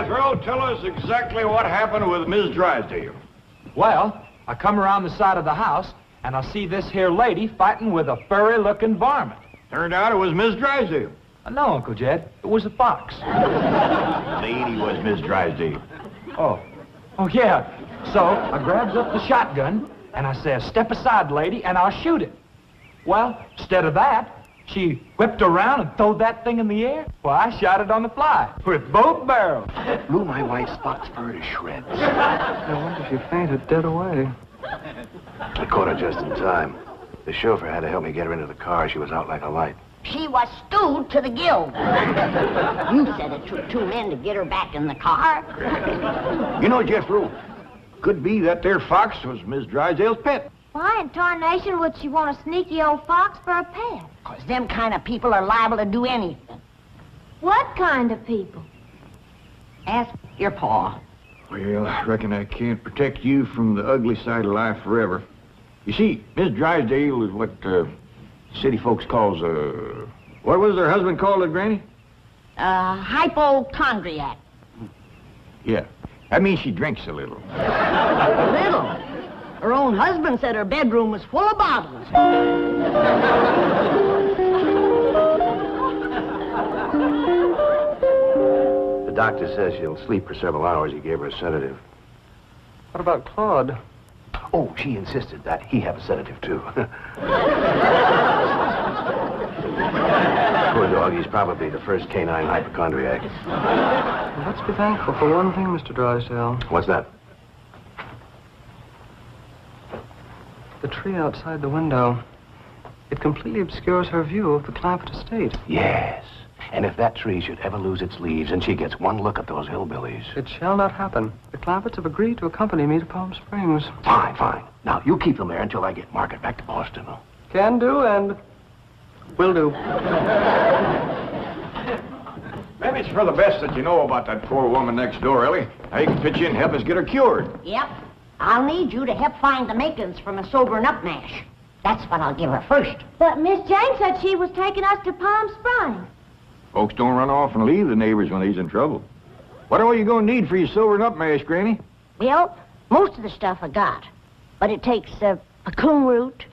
Jethro, tell us exactly what happened with Miss Drysdale. Well, I come around the side of the house, and I see this here lady fighting with a furry-looking varmint. Turned out it was Miss Drysdale. No, Uncle Jed, it was a fox. Lady was Miss Drysdale. Oh, yeah. So I grabs up the shotgun, and I says, step aside, lady, and I'll shoot it. Well, instead of that, she whipped around and throwed that thing in the air. Well, I shot it on the fly with both barrels. Blew my wife's fox fur to shreds. I wonder if you fainted dead away. I caught her just in time. The chauffeur had to help me get her into the car. She was out like a light. She was stewed to the gills. You said it took 2 men to get her back in the car. You know, Jethro, could be that there fox was Miss Drysdale's pet. Why in tarnation would she want a sneaky old fox for a pet? 'Cause them kind of people are liable to do anything. What kind of people? Ask your pa. Well, I reckon I can't protect you from the ugly side of life forever. You see, Miss Drysdale is what city folks calls what was her husband called it, Granny? Hypochondriac. Yeah, that means she drinks a little. Little. Her own husband said her bedroom was full of bottles. The doctor says she'll sleep for several hours. He gave her a sedative. What about Claude? Oh, she insisted that he have a sedative, too. Poor dog, he's probably the first canine hypochondriac. Well, let's be thankful for one thing, Mr. Drysdale. What's that? The tree outside the window. It completely obscures her view of the Clampett estate. Yes. And if that tree should ever lose its leaves and she gets one look at those hillbillies... It shall not happen. The Clampetts have agreed to accompany me to Palm Springs. Fine, fine. Now, you keep them there until I get Margaret back to Boston. Can do and will do. Maybe it's for the best that you know about that poor woman next door, Ellie. Now you can pitch in and help us get her cured. Yep. I'll need you to help find the makings from a sobering up mash. That's what I'll give her first. But Miss Jane said she was taking us to Palm Springs. Folks don't run off and leave the neighbors when he's in trouble. What all you gonna need for your sobering up mash, Granny? Well, most of the stuff I got. But it takes cocoon root,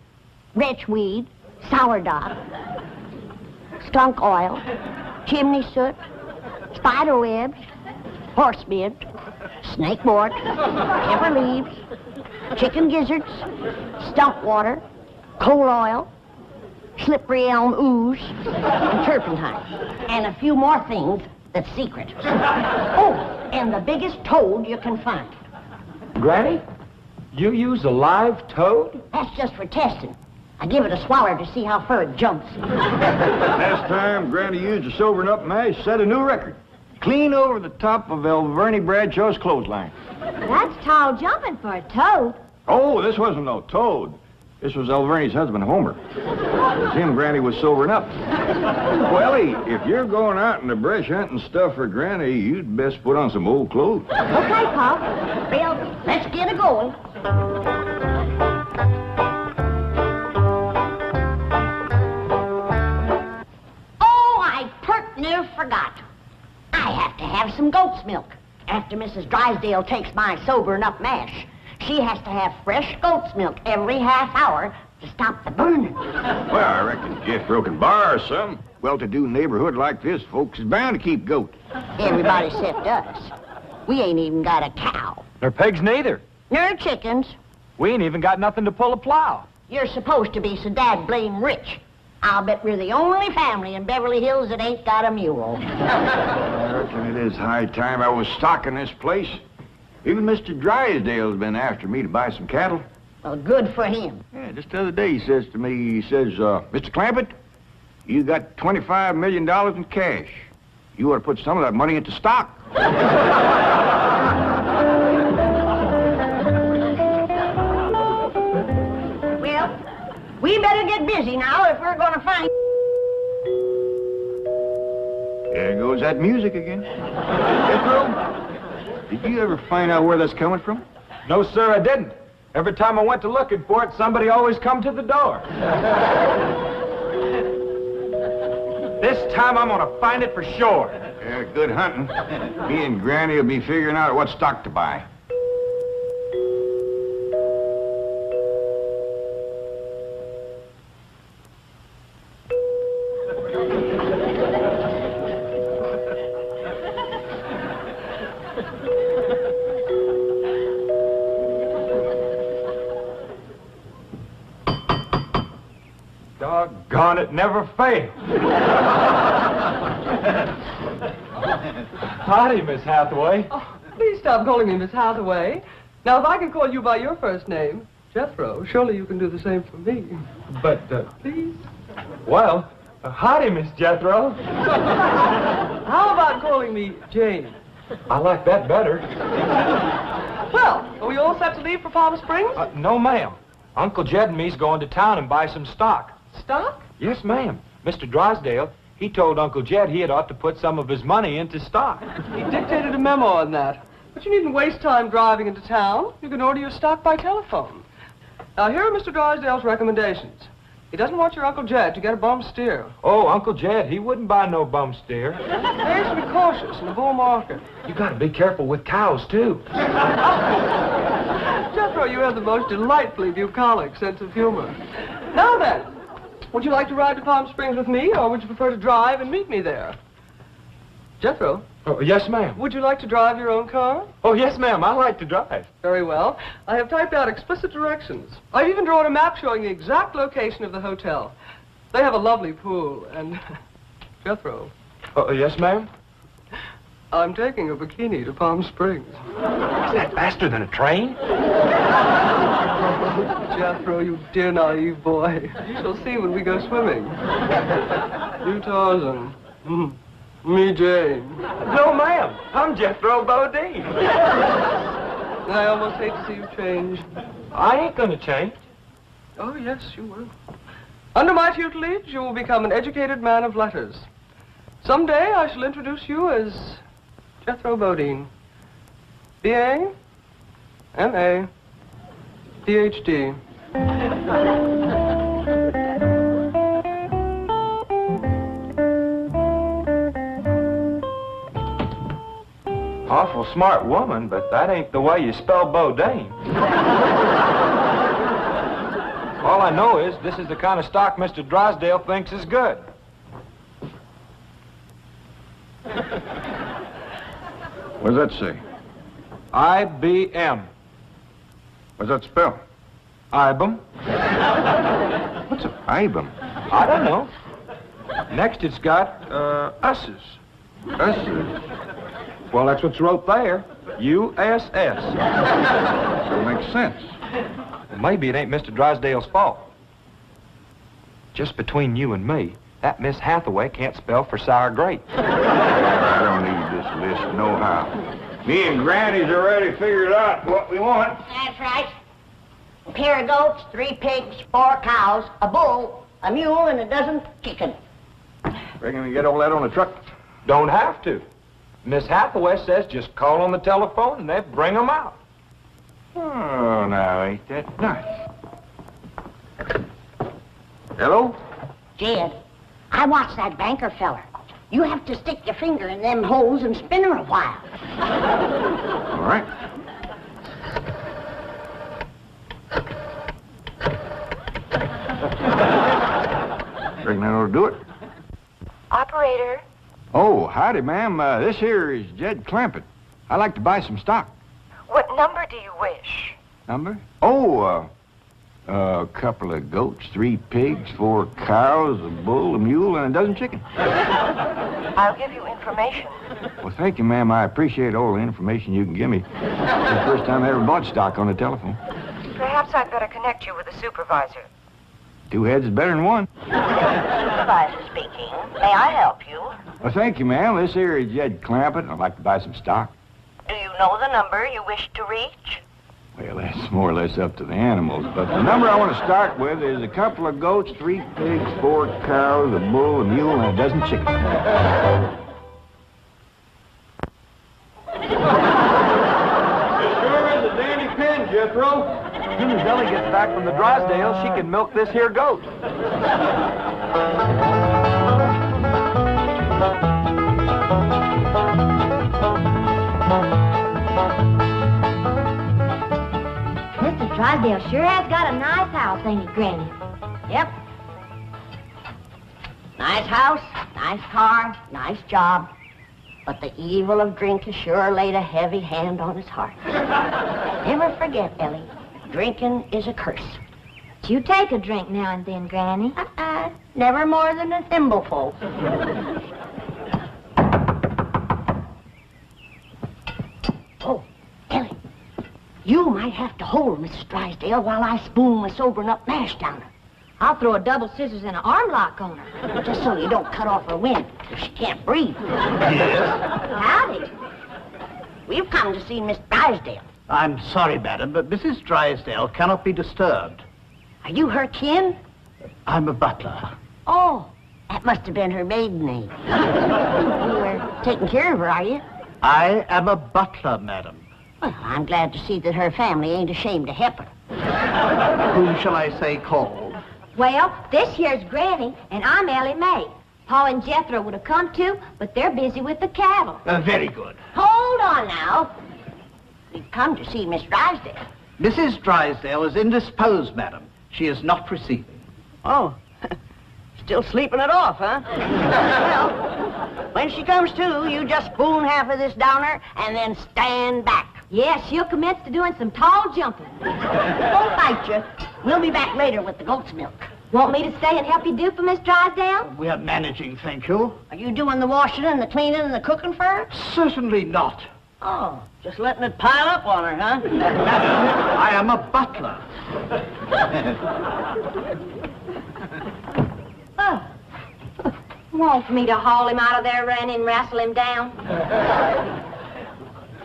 wretchweed, sourdough, skunk oil, chimney soot, spider webs, horse mint, snake wort, pepper leaves, chicken gizzards, stump water, coal oil, slippery elm ooze, and turpentine, and a few more things that's secret. Oh, and the biggest toad you can find. Granny, you use a live toad? That's just for testing. I give it a swaller to see how far it jumps. Last time Granny used a sobering up mash, set a new record. Clean over the top of Alverny Bradshaw's clothesline. That's tall jumping for a toad. Oh, this wasn't no toad. This was Alverny's husband, Homer. It was him Granny was sobering up. Well, if you're going out in the brush hunting stuff for Granny, you'd best put on some old clothes. Okay, Pop. Well, let's get it going. Oh, I pert near forgot. I have to have some goat's milk. After Mrs. Drysdale takes my sobering up mash, she has to have fresh goat's milk every half hour to stop the burning. Well, I reckon Jethro can borrow some. Well-to-do neighborhood like this, folks is bound to keep goats. Everybody except us. We ain't even got a cow. Nor pigs neither. Nor chickens. We ain't even got nothing to pull a plow. You're supposed to be so dad blame rich. I'll bet we're the only family in Beverly Hills that ain't got a mule. I reckon it is high time I was stocking this place. Even Mr. Drysdale's been after me to buy some cattle. Well, good for him. Yeah, just the other day he says to me, Mr. Clampett, you got $25 million in cash. You ought to put some of that money into stock. Well, we better get busy now if we're going to find... There goes that music again. Jethro, did you ever find out where that's coming from? No, sir, I didn't. Every time I went to looking for it, somebody always come to the door. This time I'm gonna find it for sure. Yeah, good hunting. Me and Granny will be figuring out what stock to buy. Doggone it, never failed. Howdy, Miss Hathaway. Oh, please stop calling me Miss Hathaway. Now, if I can call you by your first name, Jethro, surely you can do the same for me. But, Please? well, howdy, Miss Jethro. How about calling me Jane? I like that better. Well, are we all set to leave for Palm Springs? No, ma'am. Uncle Jed and me's going to town and buy some stock. Stock? Yes, ma'am. Mr. Drysdale, he told Uncle Jed he had ought to put some of his money into stock. He dictated a memo on that. But you needn't waste time driving into town. You can order your stock by telephone. Now, here are Mr. Drysdale's recommendations. He doesn't want your Uncle Jed to get a bum steer. Oh, Uncle Jed, he wouldn't buy no bum steer. He has to be cautious in the bull market. You gotta be careful with cows, too. Jethro, you have the most delightfully bucolic sense of humor. Now then, would you like to ride to Palm Springs with me, or would you prefer to drive and meet me there? Jethro, Oh, yes, ma'am. would you like to drive your own car? Oh, yes, ma'am. I like to drive. Very well. I have typed out explicit directions. I've even drawn a map showing the exact location of the hotel. They have a lovely pool, and... Jethro, Oh, yes, ma'am. I'm taking a bikini to Palm Springs. Is that faster than a train? Jethro, you dear naive boy. You shall see when we go swimming. You Tarzan. Me Jane. No, ma'am. I'm Jethro Bodine. I almost hate to see you change. I ain't gonna change. Oh, yes, you will. Under my tutelage, you will become an educated man of letters. Someday I shall introduce you as Jethro Bodine. B.A., M.A., Ph.D. Awful smart woman, but that ain't the way you spell Bodine. All I know is this is the kind of stock Mr. Drysdale thinks is good. What does that say? IBM. What's that spell? IBM? What's a IBM? I don't know. Next it's got, Us's. Us's. Well, that's what's wrote there. USS. So it makes sense. Well, maybe it ain't Mr. Drysdale's fault. Just between you and me, that Miss Hathaway can't spell for sour grape. I don't need this list nohow. Me and Granny's already figured out what we want. That's right. A pair of goats, 3 pigs, 4 cows, a bull, a mule, and a dozen chickens. Reckon we get all that on the truck? Don't have to. Miss Hathaway says just call on the telephone and they bring 'em out. Oh, now, ain't that nice? Hello? Jed, I watched that banker feller. You have to stick your finger in them holes and spin her a while. All right. Reckon that ought to do it? Operator, Oh, howdy, ma'am. This here is Jed Clampett. I'd like to buy some stock. what number do you wish? Number? Oh, a couple of goats, 3 pigs, 4 cows, a bull, a mule, and a dozen chickens. I'll give you information. Well, thank you, ma'am. I appreciate all the information you can give me. It's the first time I ever bought stock on the telephone. Perhaps I'd better connect you with a supervisor. 2 heads is better than 1. Supervisor speaking. May I help you? Well, thank you, ma'am. This here is Jed Clampett, and I'd like to buy some stock. Do you know the number you wish to reach? Well, that's more or less up to the animals, but the number I want to start with is a couple of goats, 3 pigs, 4 cows, a bull, a mule, and a dozen chickens. It sure is a dandy pen, Jethro. As soon as Ellie gets back from the Drysdale, she can milk this here goat. Mr. Drysdale sure has got a nice house, ain't he, Granny? Yep. Nice house, nice car, nice job. But the evil of drink has sure laid a heavy hand on his heart. Never forget, Ellie, drinking is a curse. But you take a drink now and then, Granny. Never more than a thimbleful. Oh, Ellie, you might have to hold Mrs. Drysdale while I spoon my sobering up mash down her. I'll throw a double scissors and an arm lock on her. Just so you don't cut off her wind, if she can't breathe. Howdy. We've come to see Miss Drysdale. I'm sorry, madam, but Mrs. Drysdale cannot be disturbed. Are you her kin? I'm a butler. Oh, that must have been her maiden name. You were taking care of her, are you? I am a butler, madam. Well, I'm glad to see that her family ain't ashamed to help her. Whom shall I say called? Well, this here's Granny, and I'm Ellie Mae. Pa and Jethro would have come too, but they're busy with the cattle. Very good. Hold on now. We've come to see Miss Drysdale. Mrs. Drysdale is indisposed, madam. She is not receiving. Oh, still sleeping it off, huh? Well, when she comes to, you just spoon half of this down her and then stand back. Yeah, she'll commence to doing some tall jumping. Don't fight you. We'll be back later with the goat's milk. Want me to stay and help you do for Miss Drysdale? We are managing, thank you. Are you doing the washing and the cleaning and the cooking for her? Certainly not. Oh, just letting it pile up on her, huh? I am a butler. Oh. Want me to haul him out of there, Ranny, and wrestle him down?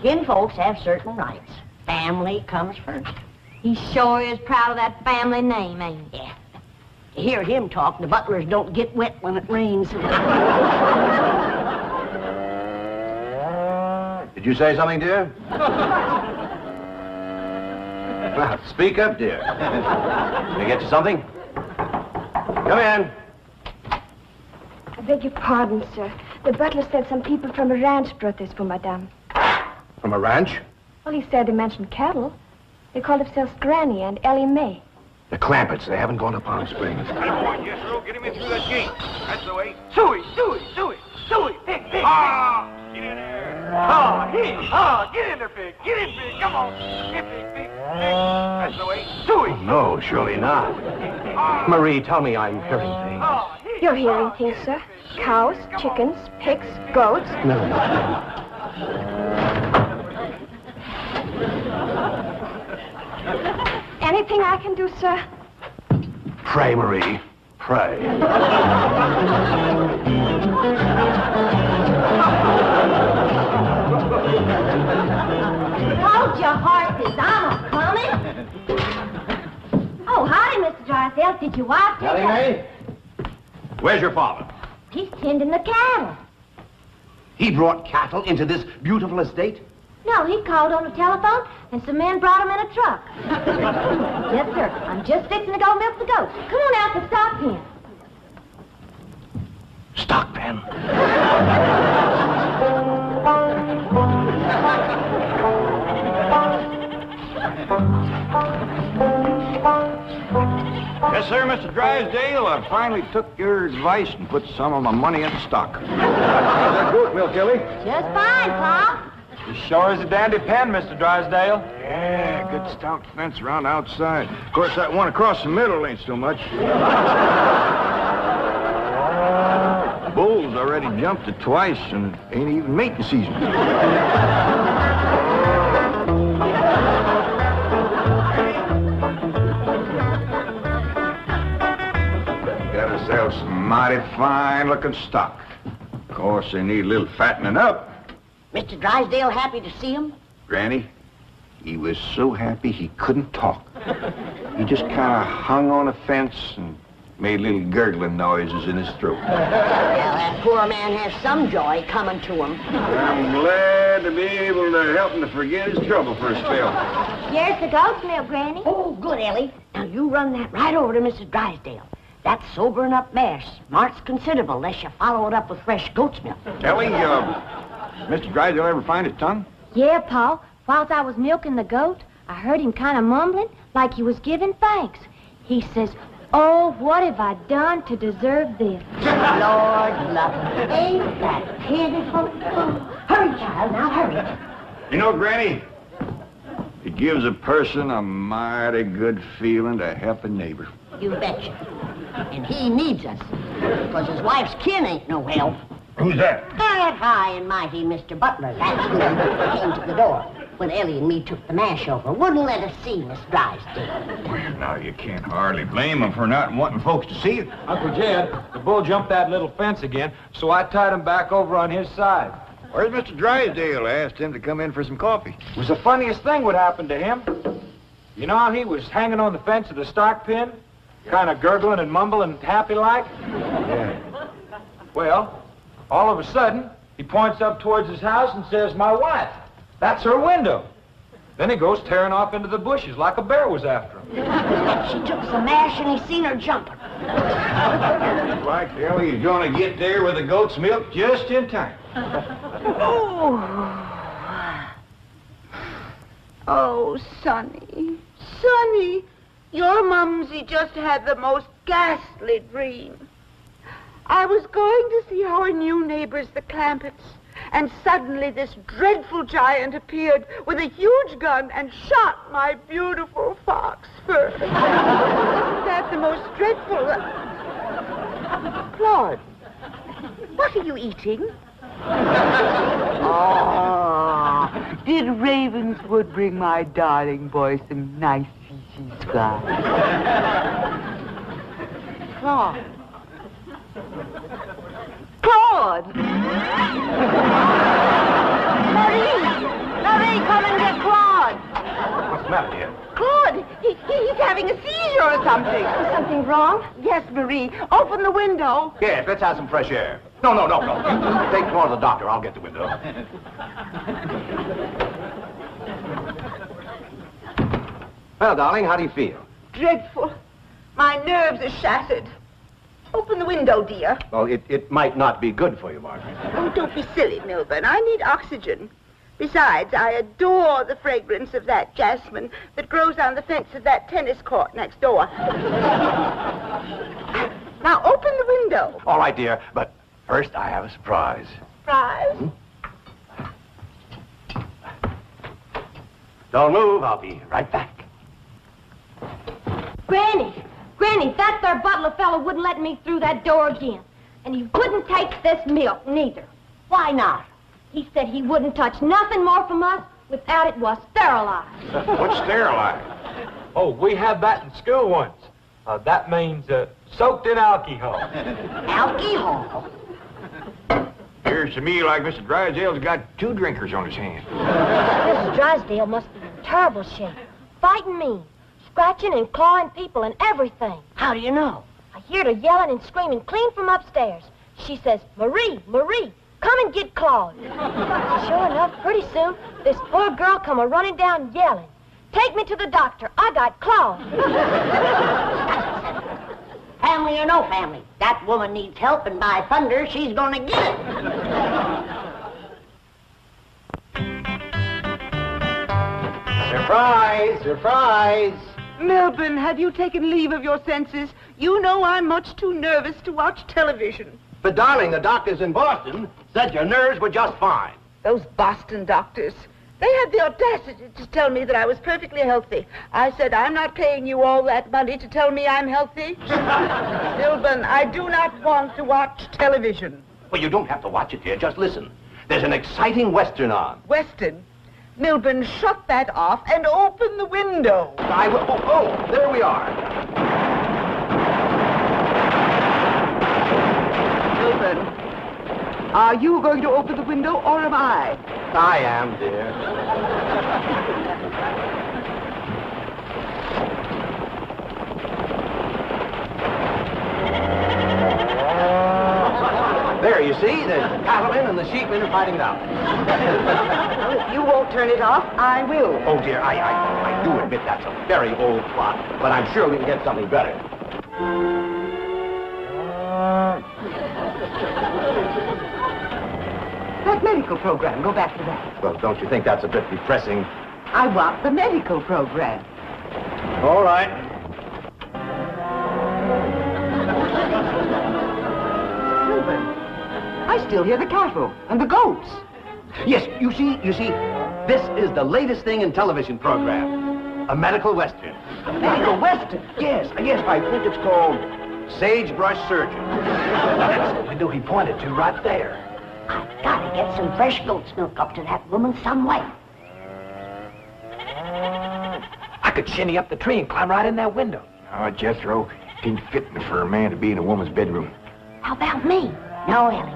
Kin folks have certain rights. Family comes first. He sure is proud of that family name, ain't he? Yeah. To hear him talk, the butlers don't get wet when it rains. Did you say something, dear? Well, speak up, dear. Can I get you something? Come in. I beg your pardon, sir. The butler said some people from a ranch brought this for Madame. From a ranch? Well, he said they mentioned cattle. They call themselves Granny and Ellie Mae. The Clamperts. They haven't gone to Palm Springs. Yes, sir. Get him in through that gate. That's the way. Suey, pig, pig. Ah! Get in there. Get in there, pig. Get in, pig. Come on. Get pig. That's the way. Suey. No, surely not. Marie, tell me I'm hearing things. You're hearing things, sir. Cows, chickens, pigs, goats. No. Anything I can do, sir? Pray, Marie. Pray. Hold your horses, I'm a-coming. Oh, howdy, Mr. Drysdale. Did your wife take May? Where's your father? He's tending the cattle. He brought cattle into this beautiful estate? No, he called on the telephone, and some men brought him in a truck. Yes, sir. I'm just fixing to go milk the goats. Come on out to stock pen. Stock pen. Yes, sir, Mr. Drysdale. I finally took your advice and put some of my money into stock. How's that goat milk, Ellie? Just fine, Pa. You sure is a dandy pen, Mr. Drysdale. Yeah, good stout fence around outside. Of course, that one across the middle ain't so much. Bulls already jumped it twice, and it ain't even mating season. Got ourselves some mighty fine-looking stock. Of course, they need a little fattening up. Mr. Drysdale happy to see him? Granny, he was so happy he couldn't talk. He just kind of hung on a fence and made little gurgling noises in his throat. Well, that poor man has some joy coming to him. I'm glad to be able to help him to forget his trouble for a spell. Here's the goat's milk, Granny. Oh, good, Ellie. Now, you run that right over to Mrs. Drysdale. That sobering up mash smarts considerable unless you follow it up with fresh goat's milk. Ellie, Mr. Drysdale ever find his tongue? Yeah, Pa. Whilst I was milking the goat, I heard him kind of mumbling like he was giving thanks. He says, "Oh, what have I done to deserve this?" Lord love him. Ain't that pitiful? Hurry, child, now hurry. You know, Granny, it gives a person a mighty good feeling to help a neighbor. You betcha. And he needs us, because his wife's kin ain't no help. Who's that? That high and mighty Mr. Butler. That's who came to the door when Ellie and me took the mash over. Wouldn't let us see Miss Drysdale. Now, you can't hardly blame him for not wanting folks to see it. Uncle Jed, the bull jumped that little fence again, so I tied him back over on his side. Where's Mr. Drysdale? I asked him to come in for some coffee. It was the funniest thing what happened to him. You know how he was hanging on the fence of the stock pen? Kind of gurgling and mumbling happy-like? Yeah. Well, all of a sudden, he points up towards his house and says, "My wife, that's her window." Then he goes tearing off into the bushes like a bear was after him. She took some mash and he seen her jumping. Like Ellie, he's going to get there with the goat's milk just in time. Oh, Sonny, Sonny, your mumsy just had the most ghastly dream. I was going to see our new neighbors, the Clampetts, and suddenly this dreadful giant appeared with a huge gun and shot my beautiful fox fur. Isn't that the most dreadful... Claude, what are you eating? Oh, did Ravenswood bring my darling boy some nice fishy scraps? Claude. Claude! Marie, come and get Claude. What's the matter, dear? Claude, he's having a seizure or something. Is something wrong? Yes, Marie. Open the window. Yes, let's have some fresh air. No. You take Claude to the doctor. I'll get the window. Well, darling, how do you feel? Dreadful. My nerves are shattered. Open the window, dear. Well, it might not be good for you, Margaret. Oh, don't be silly, Milburn. I need oxygen. Besides, I adore the fragrance of that jasmine that grows on the fence of that tennis court next door. Now, open the window. All right, dear, but first I have a surprise. Surprise? Don't move. I'll be right back. Granny, that there butler fellow wouldn't let me through that door again. And he wouldn't take this milk, neither. Why not? He said he wouldn't touch nothing more from us without it was sterilized. What's sterilized? Oh, we had that in school once. That means soaked in alcohol. Alcohol? Appears to me like Mr. Drysdale's got two drinkers on his hands. Mrs. Drysdale must be in terrible shape. Fighting me. Scratching and clawing people and everything. How do you know? I heard her yelling and screaming clean from upstairs. She says, "Marie, come and get Claude." Sure enough, pretty soon, this poor girl come a-running down yelling. "Take me to the doctor. I got Claude." Family or no family, that woman needs help, and by thunder, she's gonna get it. Surprise! Surprise! Milburn, have you taken leave of your senses? You know I'm much too nervous to watch television. But, darling, the doctors in Boston said your nerves were just fine. Those Boston doctors. They had the audacity to tell me that I was perfectly healthy. I said, I'm not paying you all that money to tell me I'm healthy. Milburn, I do not want to watch television. Well, you don't have to watch it, dear. Just listen. There's an exciting Western on. Weston, Milburn, shut that off and open the window. I will. Oh, there we are. Milburn, are you going to open the window or am I? I am, dear. There, you see, the cattlemen and the sheepmen are fighting it out. Well, if you won't turn it off, I will. Oh, dear, I do admit that's a very old plot, but I'm sure we can get something better. That medical program, go back to that. Well, don't you think that's a bit depressing? I want the medical program. All right. Milburn, I still hear the cattle and the goats. Yes, you see, this is the latest thing in television program. A medical western. Medical western? Yes, I think it's called Sagebrush Surgeon. That's the window he pointed to right there. I've got to get some fresh goat's milk up to that woman some way. I could shinny up the tree and climb right in that window. Oh, Jethro, it ain't fitting for a man to be in a woman's bedroom. How about me? No, Ellie.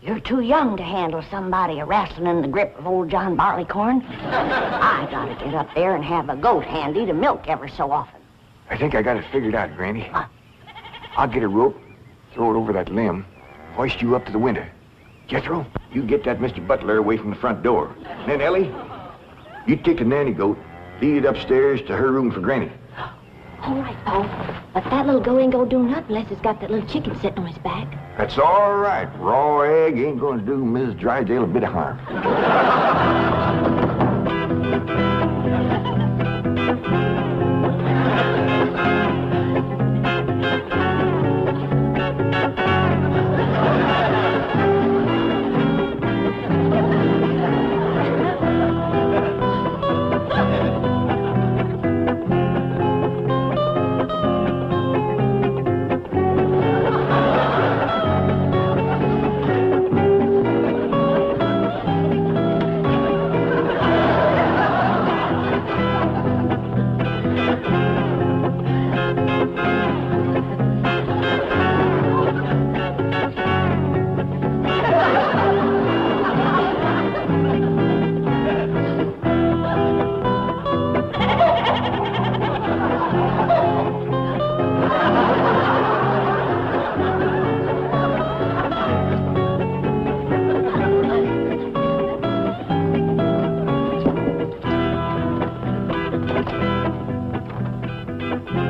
You're too young to handle somebody wrestling in the grip of old John Barleycorn. I got to get up there and have a goat handy to milk ever so often. I think I got it figured out, Granny. What? I'll get a rope, throw it over that limb, hoist you up to the window. Jethro, you get that Mr. Butler away from the front door. And then, Ellie, you take the nanny goat, lead it upstairs to her room for Granny. All right, Paul. But that little goat ain't gonna do nothing unless it's got that little chicken sitting on his back. That's all right. Raw egg ain't gonna do Mrs. Drysdale a bit of harm.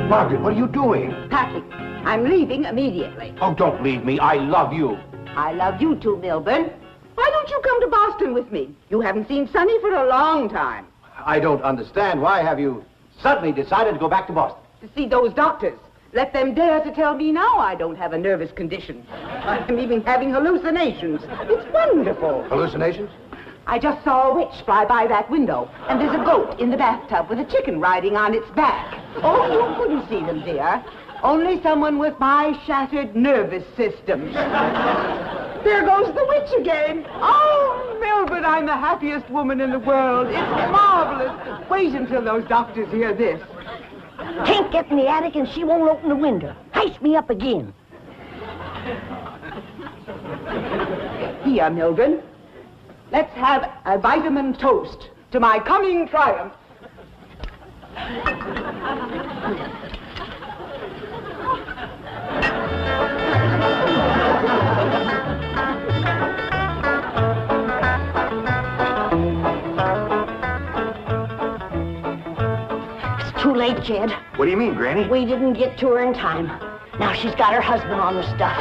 Margaret, what are you doing? Packing. I'm leaving immediately. Oh, don't leave me. I love you. I love you too, Milburn. Why don't you come to Boston with me? You haven't seen Sonny for a long time. I don't understand. Why have you suddenly decided to go back to Boston? To see those doctors. Let them dare to tell me now I don't have a nervous condition. I'm even having hallucinations. It's wonderful. Hallucinations? I just saw a witch fly by that window, and there's a goat in the bathtub with a chicken riding on its back. Oh, you couldn't see them, dear. Only someone with my shattered nervous system. There goes the witch again. Oh, Milburn, I'm the happiest woman in the world. It's marvelous. Wait until those doctors hear this. Can't get in the attic and she won't open the window. Heist me up again. Here, Milburn. Let's have a vitamin toast to my coming triumph. It's too late, Jed. What do you mean, Granny? We didn't get to her in time. Now she's got her husband on the stuff.